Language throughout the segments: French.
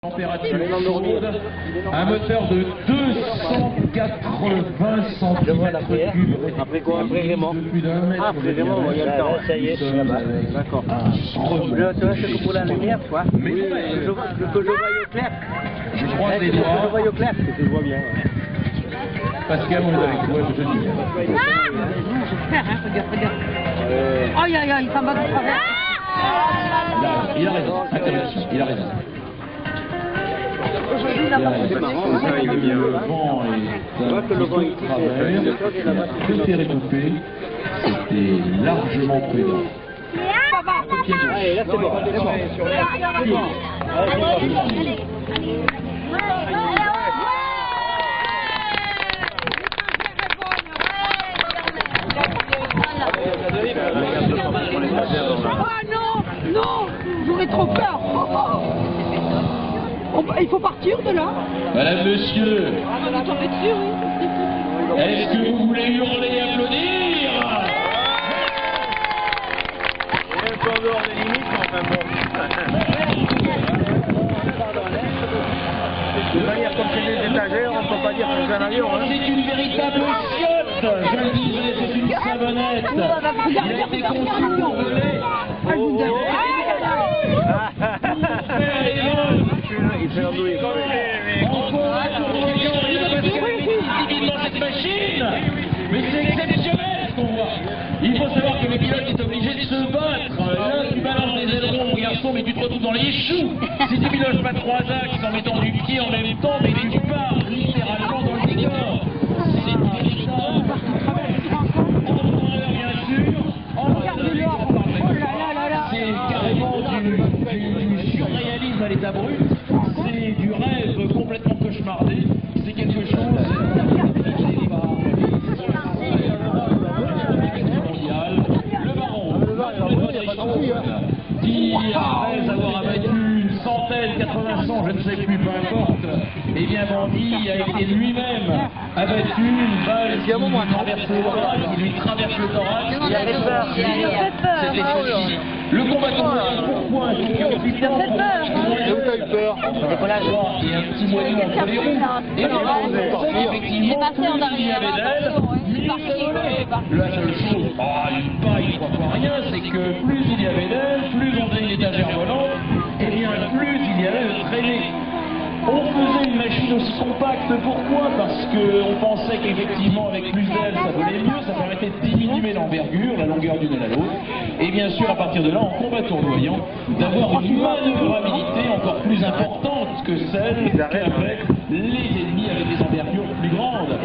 Température chaude, un moteur de 280 cm3. Après quoi? Après Raymond. Plus d'un mètre. Après Raymond, il y a le temps. Ça y est, d'accord. Là, tu vois, c'est que pour la lumière, quoi. Mais oui, que je voie au clair. Je croise les doigts. Que je voie au clair, que tu le vois bien. Pascal, on est avec toi, je te dis. Regarde. Aïe, aïe, aïe, ça va de travers. Il a raison, il a raison. Aujourd'hui, il n'a pas fait Le vent est un petit peu de travers, il a préféré couper, c'était largement prudent. Allez, là c'est bon, Non, j'aurais trop peur. Il faut partir de là. Madame, monsieur, On va tomber dessus, oui. est-ce que vous voulez hurler et applaudir? On est un peu en dehors des limites, mais enfin bon. De manière comme c'est des étagères, on ne peut pas dire que c'est un avion. C'est une véritable chiotte, je le disais, c'est une savonnette. Il a été conçu pour voler. Il fait l'andouille. Cette machine, mais c'est exceptionnel ce qu'on voit. Il faut savoir que le pilote est obligé de se battre. Là, tu balances des ailerons, mon garçon, mais tu te retrouves dans les choux. Si tu pilotes pas 3 axes en mettant du pied en même temps, mais tu pars littéralement dans le décor. C'est une véritable bien sûr. C'est carrément du surréalisme à l'état brut. C'est du rêve complètement cauchemardé. C'est quelque chose. Qui, après avoir abattu une centaine, 80, je ne sais plus, peu importe, eh bien Bandit a été lui-même abattu, une balle qui lui traverse le thorax, Il a fait peur. C'était folie. Le combattant, pourquoi? Il a fait peur. Où t'as eu peur? Et un petit moyen entre les roues. Et effectivement, plus il y avait d'elle, la seule chose, il croit pas rien, c'est que plus il y avait d'elle, plus on faisait une étagère volante, et bien plus il y avait de traînée. On faisait une machine aussi compacte, pourquoi? Parce qu'on pensait qu'effectivement avec plus d'ailes ça volait mieux, ça permettait de diminuer l'envergure, la longueur d'une aile à l'autre, et bien sûr à partir de là, en combat tournoyant, d'avoir une manœuvrabilité encore plus importante que celle qu'avaient les ennemis avec des envergures plus grandes.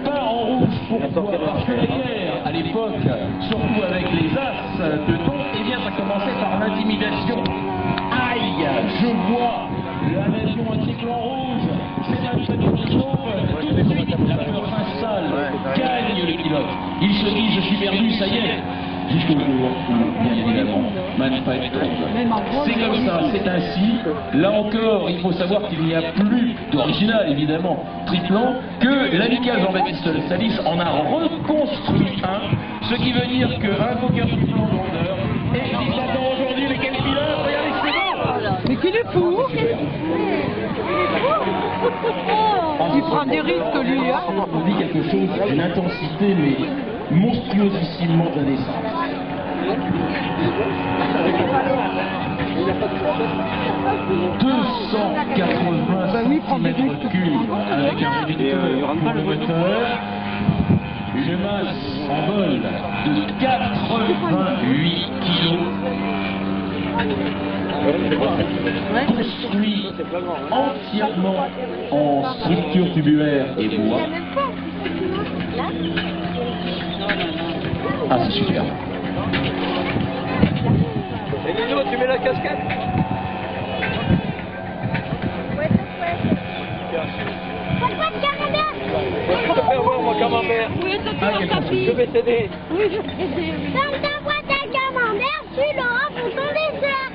Peint en rouge, pourquoi? Parce que la guerre, à l'époque, surtout avec les as de don, eh bien ça commençait par l'intimidation. Aïe, je vois la nation anti-clan rouge, c'est un petit chauve, tout de suite, la peur s'installe, gagne le pilote. Il se dit, je suis perdu, ça y est. Jusqu'au jour où, bien évidemment, Manfred tombe. C'est comme ça, c'est ainsi. Là encore, il faut savoir qu'il n'y a plus d'original, évidemment, triplan, que l'amical Jean-Baptiste Salis en a reconstruit un, ce qui veut dire qu'un Fokker triplan grandeur existe aujourd'hui, mais quel pilote? Regardez, c'est bon! Mais qu'il est fou. Il prend des risques, lui. On dit quelque chose d'une intensité, mais monstrueusissimement indécente. Bah oui, prend des risques. avec un réducteur pour le moteur, une masse en vol de 88 kilos. Construit entièrement en structure tubulaire et bois. Ah, c'est super. Et Nino, tu mets la casquette? Je peux faire voir mon camembert. Oui, c'est tout un tapis. Je vais t'aider. Oui, je vais t'aider. Dans ta boîte à camembert, tu l'auras pour ton dessert.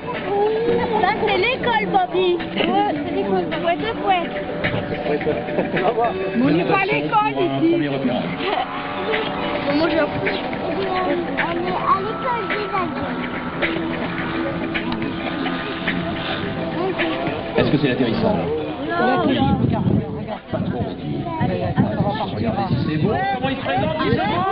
Ça, c'est l'école, Bobby. Ouais, c'est l'école. Ouais, c'est fouette. Mais on n'est pas à l'école ici. Premier repérage. Moi, je vais à l'école des adultes. que c'est l'atterrissage? Oui. Pas trop. Regardez si c'est bon. Comment il se présente?